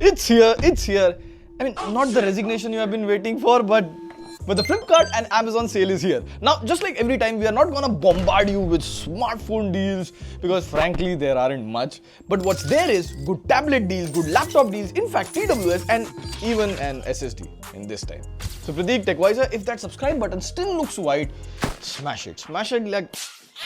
It's here, it's here. I mean, not the resignation you have been waiting for, but the Flipkart and Amazon sale is here. Now, just like every time, we are not gonna bombard you with smartphone deals because frankly, there aren't much. But what's there is good tablet deals, good laptop deals, in fact, TWS and even an SSD in this time. So Pradeep, TechWiser, if that subscribe button still looks white, smash it. Smash it like...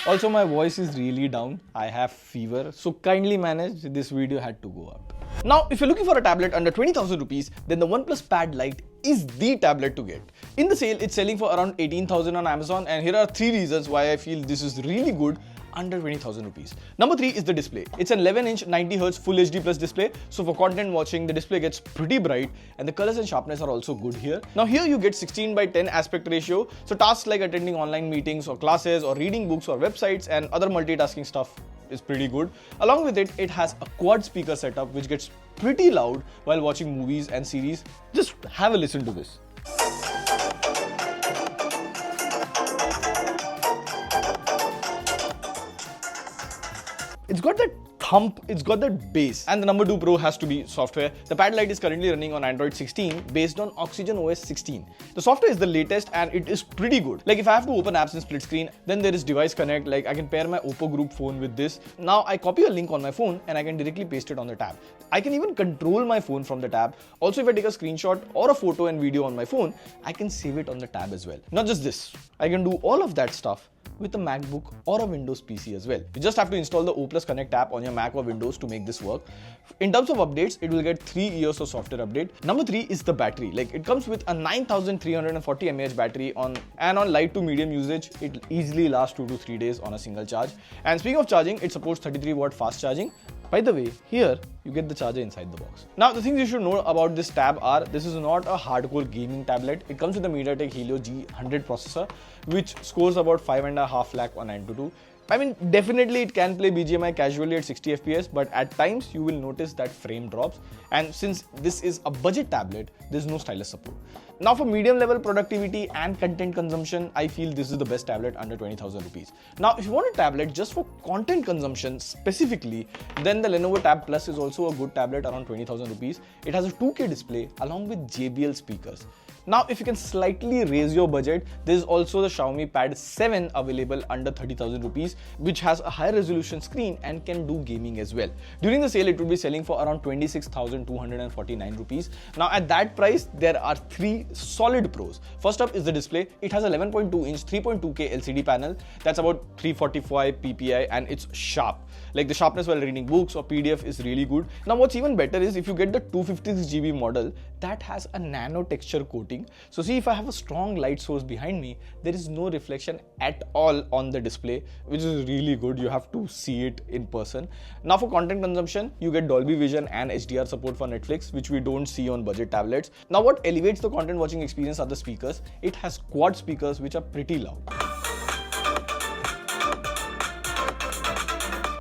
Also, my voice is really down. I have fever. So kindly manage, this video had to go up. Now, if you're looking for a tablet under 20,000 rupees, then the OnePlus Pad Lite is the tablet to get. In the sale, it's selling for around 18,000 on Amazon, and here are 3 reasons why I feel this is really good under 20,000 rupees. Number 3 is the display. It's an 11-inch 90Hz Full HD Plus display, so for content watching, the display gets pretty bright and the colors and sharpness are also good here. Now here you get 16:10 aspect ratio, so tasks like attending online meetings or classes or reading books or websites and other multitasking stuff is pretty good. Along with it, it has a quad speaker setup which gets pretty loud while watching movies and series. Just have a listen to this. It's got that thump, it's got that bass. And the number 2 Pro has to be software. The Pad Lite is currently running on Android 16 based on Oxygen OS 16. The software is the latest and it is pretty good. Like if I have to open apps in split screen, then there is device connect, like I can pair my Oppo group phone with this. Now I copy a link on my phone and I can directly paste it on the tab. I can even control my phone from the tab. Also, if I take a screenshot or a photo and video on my phone, I can save it on the tab as well. Not just this, I can do all of that stuff with a MacBook or a Windows PC as well. You just have to install the O+ Connect app on your Mac or Windows to make this work. In terms of updates, it will get 3 years of software update. Number 3 is the battery. Like it comes with a 9340 mAh battery on light to medium usage. It easily lasts 2 to 3 days on a single charge. And speaking of charging, it supports 33-watt fast charging. By the way, here you get the charger inside the box. Now, the things you should know about this tab are, this is not a hardcore gaming tablet. It comes with a MediaTek Helio G100 processor, which scores about 5.5 lakh on AnTuTu. I mean, definitely it can play BGMI casually at 60 FPS, but at times you will notice that frame drops. And since this is a budget tablet, there's no stylus support. Now for medium level productivity and content consumption, I feel this is the best tablet under 20,000 rupees. Now, if you want a tablet just for content consumption specifically, then the Lenovo Tab Plus is also a good tablet around 20,000 rupees. It has a 2K display along with JBL speakers. Now, if you can slightly raise your budget, there is also the Xiaomi Pad 7 available under 30,000 rupees, which has a high resolution screen and can do gaming as well. During the sale, it will be selling for around 26,249 rupees. Now, at that price, there are 3 solid pros. First up is the display. It has 11.2-inch 3.2K LCD panel that's about 345 ppi and it's sharp. Like the sharpness while reading books or PDF is really good. Now, what's even better is if you get the 256GB model that has a nano texture coating. So see, if I have a strong light source behind me, there is no reflection at all on the display, which is really good. You have to see it in person. Now for content consumption, you get Dolby Vision and HDR support for Netflix, which we don't see on budget tablets. Now what elevates the content watching experience are the speakers. It has quad speakers which are pretty loud.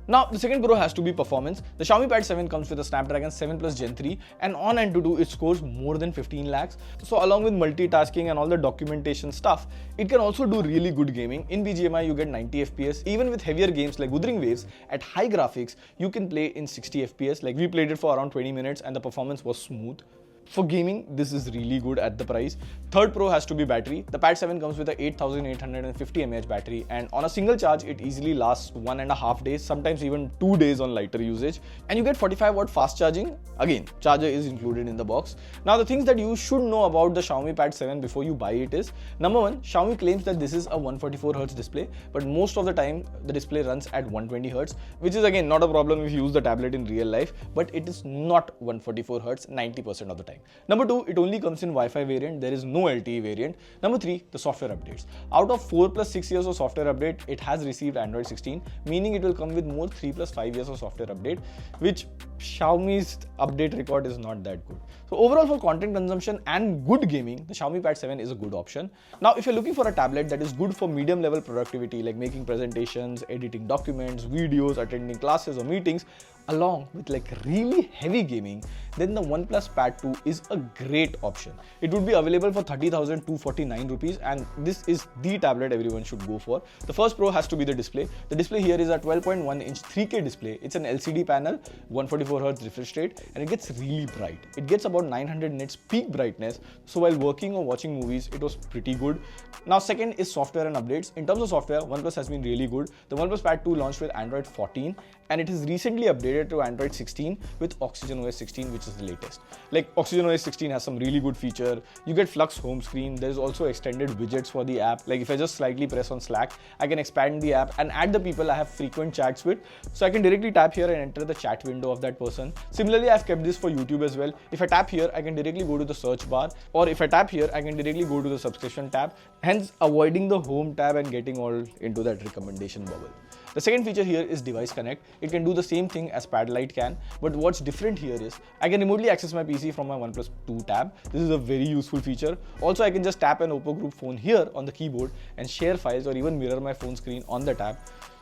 Now, the second pro has to be performance. The Xiaomi Pad 7 comes with a Snapdragon 7 Plus Gen 3 and on AnTuTu it scores more than 15 lakhs. So along with multitasking and all the documentation stuff, it can also do really good gaming. In BGMI, you get 90 FPS. Even with heavier games like Wuthering Waves, at high graphics, you can play in 60 FPS. Like we played it for around 20 minutes and the performance was smooth. For gaming, this is really good at the price. Third pro has to be battery. The Pad 7 comes with a 8850 mAh battery and on a single charge, it easily lasts 1.5 days, sometimes even 2 days on lighter usage. And you get 45-watt fast charging. Again, charger is included in the box. Now, the things that you should know about the Xiaomi Pad 7 before you buy it is, number 1, Xiaomi claims that this is a 144Hz display, but most of the time, the display runs at 120Hz, which is again not a problem if you use the tablet in real life, but it is not 144Hz 90% of the time. Number 2, it only comes in Wi-Fi variant. There is no LTE variant. Number 3, the software updates. Out of 4 plus 6 years of software update, it has received Android 16, meaning it will come with more 3 plus 5 years of software update, which Xiaomi's update record is not that good. So overall, for content consumption and good gaming, the Xiaomi Pad 7 is a good option. Now, if you're looking for a tablet that is good for medium level productivity, like making presentations, editing documents, videos, attending classes or meetings, along with like really heavy gaming, then the OnePlus Pad 2 is a great option. It would be available for 30,249 rupees and this is the tablet everyone should go for. The first pro has to be the display. The display here is a 12.1-inch 3K display. It's an LCD panel, 144 144Hz refresh rate and it gets really bright. It gets about 900 nits peak brightness, so while working or watching movies, it was pretty good. Now second is software and updates. In terms of software, OnePlus has been really good. The OnePlus Pad 2 launched with Android 14 and it is recently updated to Android 16 with Oxygen OS 16, which is the latest. Like Oxygen OS 16 has some really good feature. You get Flux home screen. There's also extended widgets for the app. Like if I just slightly press on Slack, I can expand the app and add the people I have frequent chats with. So I can directly tap here and enter the chat window of that person. Similarly, I've kept this for YouTube as well. If I tap here, I can directly go to the search bar, or if I tap here, I can directly go to the subscription tab, hence avoiding the home tab and getting all into that recommendation bubble. The second feature here is Device Connect. It can do the same thing as Pad Lite can, but what's different here is I can remotely access my PC from my OnePlus 2 tab. This is a very useful feature. Also, I can just tap an Oppo Group phone here on the keyboard and share files or even mirror my phone screen on the tab.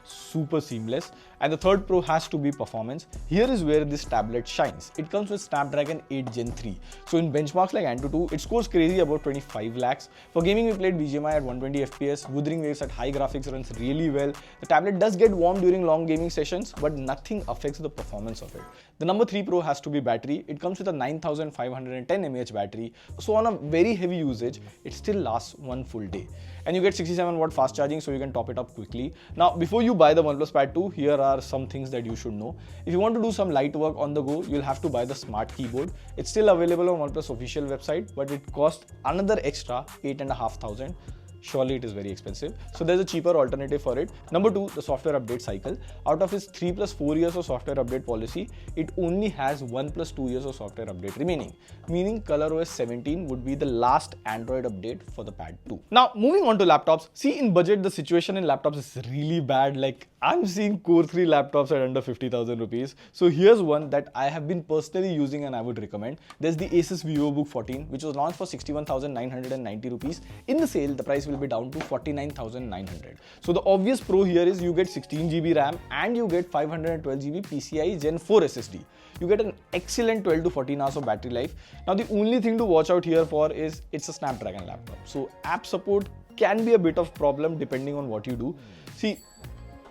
Super seamless. And the third pro has to be performance. Here is where this tablet shines. It comes with Snapdragon 8 Gen 3. So in benchmarks like Antutu, it scores crazy about 25 lakhs. For gaming, we played BGMI at 120 FPS. Wuthering Waves at high graphics runs really well. The tablet does get warm during long gaming sessions, but nothing affects the performance of it. The number 3 pro has to be battery. It comes with a 9510 mAh battery. So on a very heavy usage, it still lasts one full day. And you get 67 watt fast charging, so you can top it up quickly. Now, before you buy the OnePlus Pad 2, here are some things that you should know. If you want to do some light work on the go, you'll have to buy the smart keyboard. It's still available on OnePlus official website, but it costs another extra 8,500. Surely it is very expensive. So there's a cheaper alternative for it. Number 2, the software update cycle. Out of its 3 plus 4 years of software update policy, it only has 1 plus 2 years of software update remaining. Meaning ColorOS 17 would be the last Android update for the Pad 2. Now moving on to laptops. See, in budget, the situation in laptops is really bad. Like I'm seeing Core 3 laptops at under 50,000 rupees. So here's one that I have been personally using and I would recommend. There's the Asus VivoBook 14, which was launched for 61,990 rupees. In the sale, the price will be down to 49,900. So the obvious pro here is you get 16GB RAM and you get 512GB PCI Gen 4 SSD. You get an excellent 12 to 14 hours of battery life. Now the only thing to watch out here for is it's a Snapdragon laptop. So app support can be a bit of problem depending on what you do. See,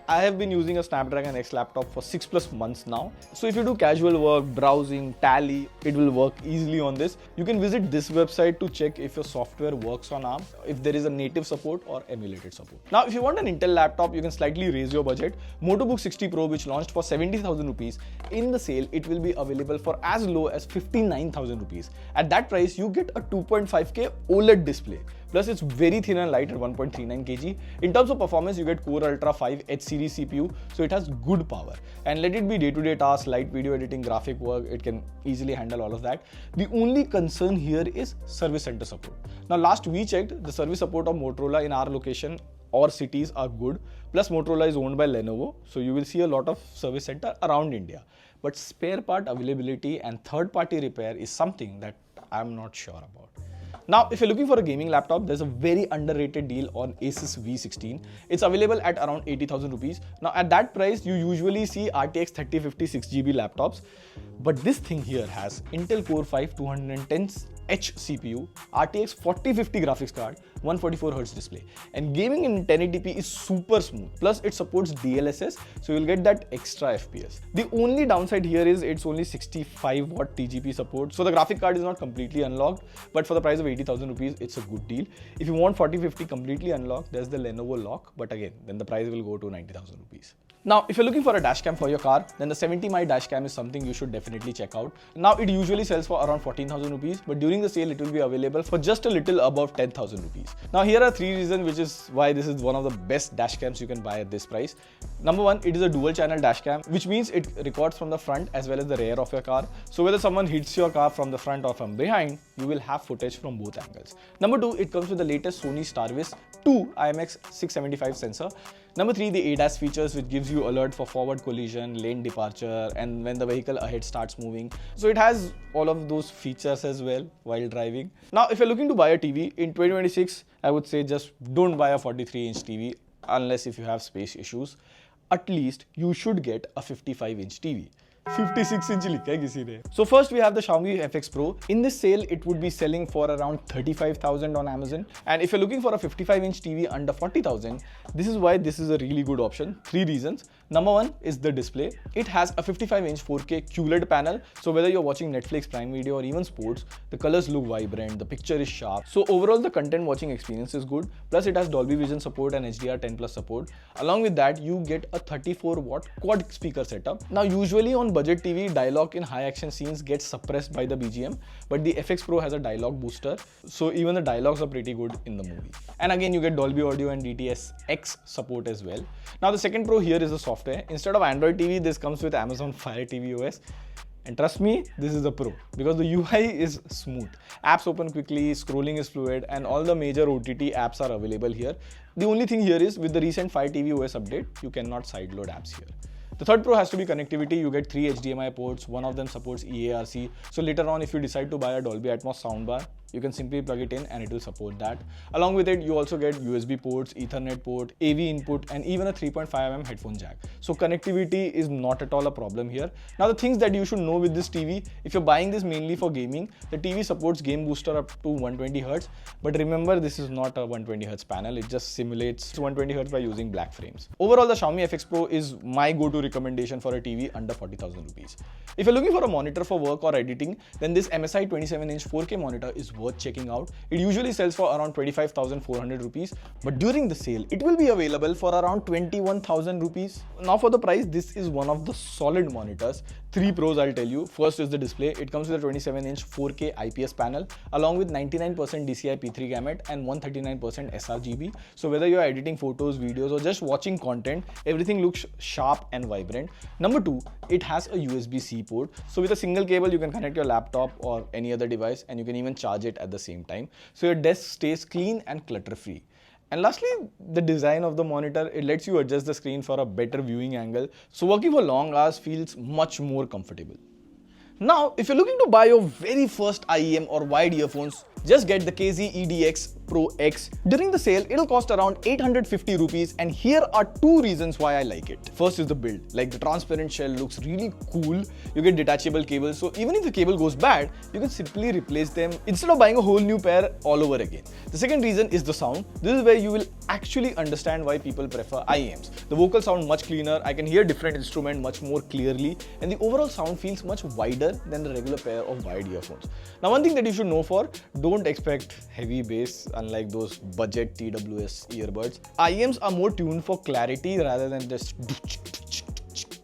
I have been using a Snapdragon X laptop for 6 plus months now. So if you do casual work, browsing, tally, it will work easily on this. You can visit this website to check if your software works on ARM, if there is a native support or emulated support. Now, if you want an Intel laptop, you can slightly raise your budget. MotoBook 60 Pro, which launched for 70,000 rupees, in the sale, it will be available for as low as 59,000 rupees. At that price, you get a 2.5K OLED display. Plus, it's very thin and light at 1.39 kg. In terms of performance, you get Core Ultra 5 H series CPU, so it has good power. And let it be day-to-day tasks, light video editing, graphic work, it can easily handle all of that. The only concern here is service center support. Now, last we checked, the service support of Motorola in our location or cities are good. Plus, Motorola is owned by Lenovo, so you will see a lot of service center around India. But spare part availability and third-party repair is something that I'm not sure about. Now, if you're looking for a gaming laptop, there's a very underrated deal on Asus V16. It's available at around 80,000 rupees. Now, at that price, you usually see RTX 3050 6GB laptops. But this thing here has Intel Core 5 210H CPU, RTX 4050 graphics card, 144Hz display. And gaming in 1080p is super smooth. Plus, it supports DLSS, so you'll get that extra FPS. The only downside here is it's only 65 watt TGP support. So the graphic card is not completely unlocked, but for the price of 80,000 rupees, it's a good deal. If you want 4050 completely unlocked, there's the Lenovo lock, but again, then the price will go to 90,000 rupees. Now, if you're looking for a dashcam for your car, then the 70mm dashcam is something you should definitely check out. Now, it usually sells for around 14,000 rupees, but during the sale, it will be available for just a little above 10,000 rupees. Now, here are 3 reasons which is why this is one of the best dashcams you can buy at this price. Number 1, it is a dual channel dashcam, which means it records from the front as well as the rear of your car. So whether someone hits your car from the front or from behind, you will have footage from both angles. Number 2, it comes with the latest Sony Starvis 2 IMX675 sensor. Number 3, the ADAS features, which gives you alert for forward collision, lane departure, and when the vehicle ahead starts moving. So it has all of those features as well while driving. Now, if you're looking to buy a TV in 2026, I would say just don't buy a 43-inch TV unless if you have space issues. At least you should get a 55-inch TV. 56-inch likha hai kisi ne. So first we have the Xiaomi FX Pro. In this sale, it would be selling for around 35,000 on Amazon. And if you're looking for a 55-inch TV under 40,000, this is why this is a really good option. 3 reasons. Number one is the display. It has a 55-inch 4K QLED panel, so whether you're watching Netflix, Prime Video or even sports, the colors look vibrant, the picture is sharp. So overall the content watching experience is good. Plus it has Dolby Vision support and HDR10 Plus support. Along with that, you get a 34-watt quad speaker setup. Now usually on budget TV, dialogue in high action scenes gets suppressed by the BGM, but the FX Pro has a dialogue booster, so even the dialogues are pretty good in the movie. And again, you get Dolby Audio and DTS-X support as well. Now the second pro here is the software. Instead of Android TV, this comes with Amazon Fire TV OS. And trust me, this is a pro because the UI is smooth. Apps open quickly, scrolling is fluid, and all the major OTT apps are available here. The only thing here is with the recent Fire TV OS update, you cannot sideload apps here. The third pro has to be connectivity. You get 3 HDMI ports, one of them supports EARC. So later on, if you decide to buy a Dolby Atmos soundbar, you can simply plug it in and it will support that. Along with it, you also get USB ports, Ethernet port, AV input, and even a 3.5mm headphone jack. So connectivity is not at all a problem here. Now the things that you should know with this TV, if you're buying this mainly for gaming, the TV supports Game Booster up to 120Hz. But remember, this is not a 120Hz panel. It just simulates 120Hz by using black frames. Overall, the Xiaomi FX Pro is my go-to recommendation for a TV under 40,000 rupees. If you're looking for a monitor for work or editing, then this MSI 27-inch 4K monitor is worth checking out. It usually sells for around 25,400 rupees, but during the sale, it will be available for around 21,000 rupees. Now for the price, this is one of the solid monitors. 3 pros I'll tell you. First is the display. It comes with a 27-inch 4K IPS panel along with 99% DCI P3 gamut and 139% sRGB. So whether you're editing photos, videos or just watching content, everything looks sharp and vibrant. Number 2, it has a USB-C port. So with a single cable, you can connect your laptop or any other device and you can even charge it at the same time. So your desk stays clean and clutter-free. And lastly, the design of the monitor, it lets you adjust the screen for a better viewing angle. So working for long hours feels much more comfortable. Now, if you're looking to buy your very first IEM or wired earphones, just get the KZ EDX Pro X. During the sale, it'll cost around 850 rupees, and here are 2 reasons why I like it. First is the build. Like, the transparent shell looks really cool. You get detachable cables, so even if the cable goes bad, you can simply replace them instead of buying a whole new pair all over again. The second reason is the sound. This is where you will actually understand why people prefer IEMs. The vocals sound much cleaner, I can hear different instruments much more clearly, and the overall sound feels much wider than the regular pair of wired earphones. Now one thing that you should know for, don't expect heavy bass unlike those budget TWS earbuds. IEMs are more tuned for clarity rather than just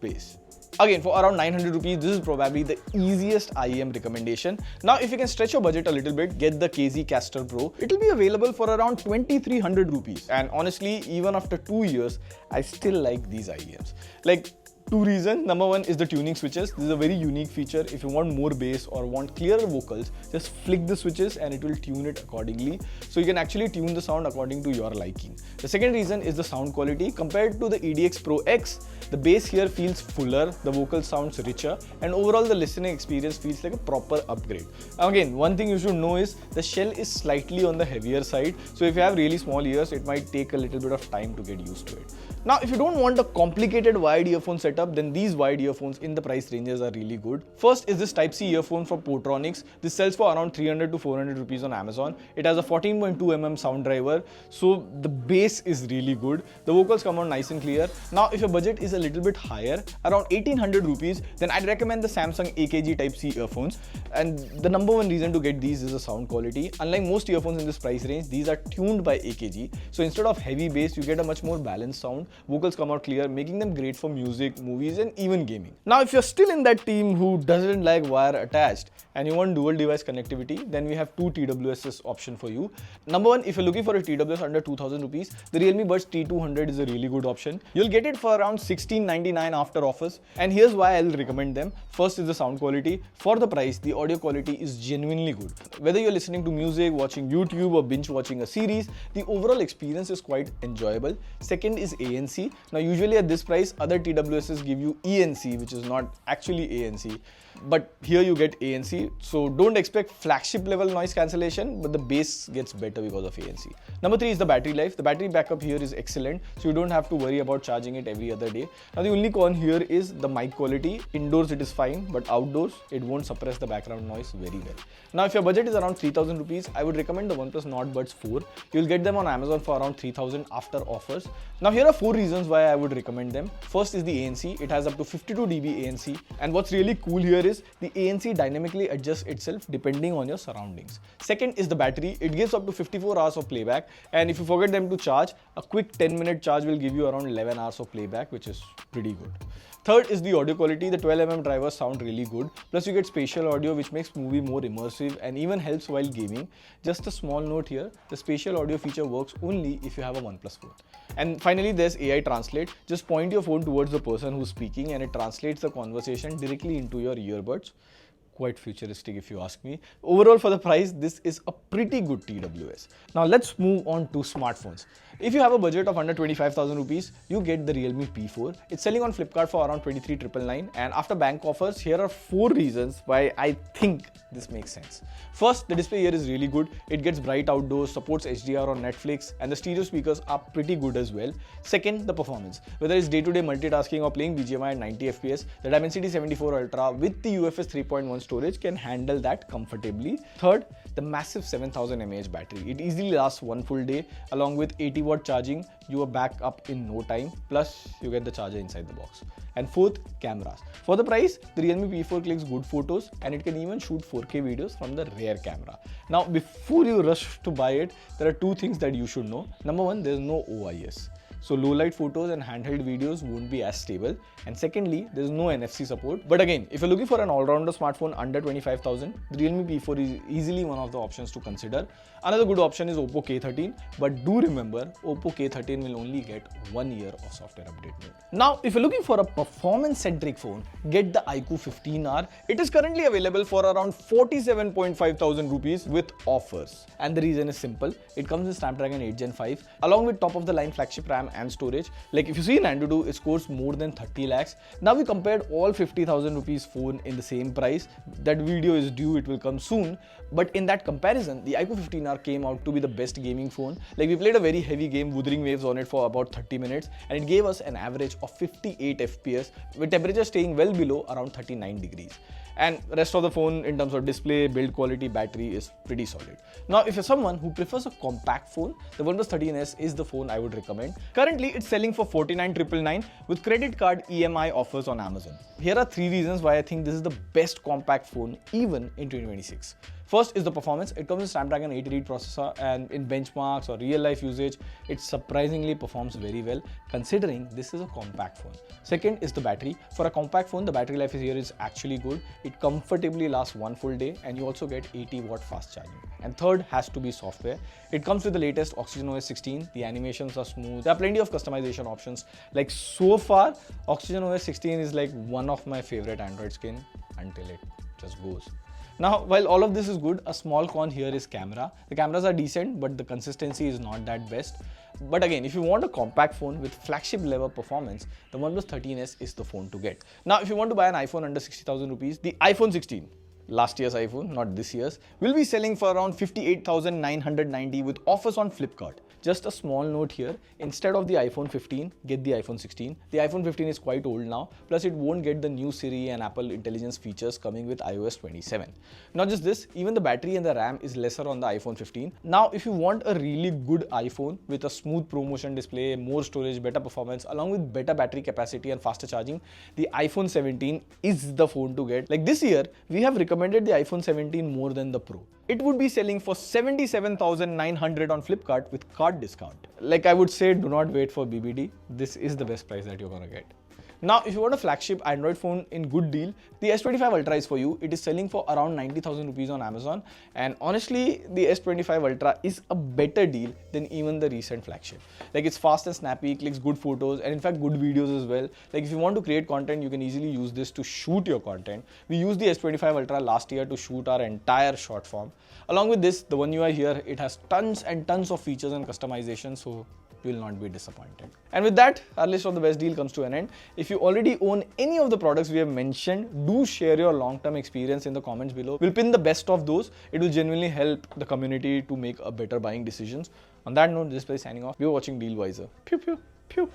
bass. Again, for around 900 rupees, this is probably the easiest IEM recommendation. Now, if you can stretch your budget a little bit, get the KZ Caster Pro. It will be available for around 2300 rupees. And honestly, even after 2 years, I still like these IEMs. Like, 2 reasons. Number 1 is the tuning switches. This is a very unique feature. If you want more bass or want clearer vocals, just flick the switches and it will tune it accordingly. So you can actually tune the sound according to your liking. The second reason is the sound quality. Compared to the EDX Pro X, the bass here feels fuller, the vocal sounds richer, and overall the listening experience feels like a proper upgrade. Again, one thing you should know is the shell is slightly on the heavier side. So if you have really small ears, it might take a little bit of time to get used to it. Now, if you don't want a complicated wired earphone setup, then these wired earphones in the price ranges are really good. First is this Type-C earphone from Portronics. This sells for around 300 to 400 rupees on Amazon. It has a 14.2mm sound driver, so the bass is really good. The vocals come out nice and clear. Now, if your budget is a little bit higher, around 1800 rupees, then I'd recommend the Samsung AKG Type-C earphones. And the number 1 reason to get these is the sound quality. Unlike most earphones in this price range, these are tuned by AKG. So instead of heavy bass, you get a much more balanced sound. Vocals come out clear, making them great for music, movies, and even gaming. Now, if you're still in that team who doesn't like wire attached and you want dual device connectivity, then we have 2 TWS option for you. Number 1, if you're looking for a TWS under 2000 rupees, the Realme Buds T200 is a really good option. You'll get it for around 1699 after offers, and here's why I'll recommend them. First is the sound quality. For the price, the audio quality is genuinely good. Whether you're listening to music, watching YouTube, or binge watching a series, the overall experience is quite enjoyable. Second is ANC. Now, usually at this price, other TWSs give you ENC, which is not actually ANC. but here you get ANC. So don't expect flagship level noise cancellation, but the bass gets better because of ANC. Number 3 is the battery life. The battery backup here is excellent, so you don't have to worry about charging it every other day. Now the only con here is the mic quality. Indoors it is fine, but outdoors it won't suppress the background noise very well. Now if your budget is around 3000 rupees, I would recommend the OnePlus Nord Buds 4. You'll get them on Amazon for around 3000 after offers. Now here are 4 reasons why I would recommend them. First is the ANC. It has up to 52 dB ANC, and what's really cool here is the ANC dynamically adjusts itself depending on your surroundings. Second is the battery. It gives up to 54 hours of playback, and if you forget them to charge, a quick 10-minute charge will give you around 11 hours of playback, which is pretty good. Third is the audio quality. The 12mm drivers sound really good. Plus you get spatial audio, which makes movie more immersive and even helps while gaming. Just a small note here, the spatial audio feature works only if you have a OnePlus phone. And finally, there's AI Translate. Just point your phone towards the person who's speaking and it translates the conversation directly into your earbuds. Quite futuristic if you ask me. Overall, for the price, this is a pretty good TWS. Now let's move on to smartphones. If you have a budget of under 25,000 rupees, you get the Realme P4. It's selling on Flipkart for around 23,999, and after bank offers, here are 4 reasons why I think this makes sense. First, the display here is really good. It gets bright outdoors, supports HDR on Netflix, and the stereo speakers are pretty good as well. Second, the performance. Whether it's day-to-day multitasking or playing BGMI at 90 FPS, the Dimensity 74 Ultra with the UFS 3.1 storage can handle that comfortably. Third, the massive 7000 mAh battery. It easily lasts one full day. Along with 80-watt charging, you are back up in no time. Plus, you get the charger inside the box. And fourth, cameras. For the price, the Realme P4 clicks good photos and it can even shoot 4K videos from the rear camera. Now, before you rush to buy it, there are 2 things that you should know. Number 1, there's no OIS. So low light photos and handheld videos won't be as stable. And secondly, there's no NFC support. But again, if you're looking for an all-rounder smartphone under 25,000, the Realme P4 is easily one of the options to consider. Another good option is Oppo K13, but do remember, Oppo K13 will only get 1 year of software update mode. Now, if you're looking for a performance-centric phone, get the iQOO 15R. It is currently available for around 47.5 thousand rupees with offers. And the reason is simple. It comes with Snapdragon 8 Gen 5, along with top-of-the-line flagship RAM and storage. Like if you see in AnTuTu, it scores more than 30 lakhs. Now we compared all 50,000 rupees phone in the same price. That video is due, it will come soon. But in that comparison, the iQOO 15R came out to be the best gaming phone. Like we played a very heavy game, Wuthering Waves, on it for about 30 minutes, and it gave us an average of 58 FPS with temperature staying well below around 39 degrees. And rest of the phone in terms of display, build quality, battery is pretty solid. Now, if you're someone who prefers a compact phone, the OnePlus 13S is the phone I would recommend. Currently, it's selling for 49,999 with credit card EMI offers on Amazon. Here are 3 reasons why I think this is the best compact phone even in 2026. First is the performance. It comes with Snapdragon 888 processor, and in benchmarks or real life usage, it surprisingly performs very well considering this is a compact phone. Second is the battery. For a compact phone, the battery life here is actually good. It comfortably lasts one full day, and you also get 80-watt fast charging. And third has to be software. It comes with the latest Oxygen OS 16. The animations are smooth. There are plenty of customization options. Like so far, Oxygen OS 16 is like one of my favorite Android skin until it just goes. Now, while all of this is good, a small con here is camera. The cameras are decent, but the consistency is not that best. But again, if you want a compact phone with flagship level performance, the OnePlus 13S is the phone to get. Now, if you want to buy an iPhone under 60,000 rupees, the iPhone 16, last year's iPhone, not this year's, will be selling for around 58,990 with offers on Flipkart. Just a small note here, instead of the iPhone 15, get the iPhone 16. The iPhone 15 is quite old now, plus it won't get the new Siri and Apple Intelligence features coming with iOS 27. Not just this, even the battery and the RAM is lesser on the iPhone 15. Now, if you want a really good iPhone with a smooth ProMotion display, more storage, better performance, along with better battery capacity and faster charging, the iPhone 17 is the phone to get. Like this year, we have recommended the iPhone 17 more than the Pro. It would be selling for 77,900 on Flipkart with card discount. Like I would say, do not wait for BBD. This is the best price that you're gonna get. Now, if you want a flagship Android phone in good deal, the S25 Ultra is for you. It is selling for around 90,000 rupees on Amazon. And honestly, the S25 Ultra is a better deal than even the recent flagship. Like it's fast and snappy, clicks good photos, and in fact good videos as well. Like if you want to create content, you can easily use this to shoot your content. We used the S25 Ultra last year to shoot our entire short form. Along with this, the One UI here, it has tons and tons of features and customization. So you will not be disappointed. And with that, our list of the best deal comes to an end. If you already own any of the products we have mentioned, do share your long-term experience in the comments below. We'll pin the best of those. It will genuinely help the community to make a better buying decisions. On that note, this is signing off. You're watching TechWiser. Pew pew pew.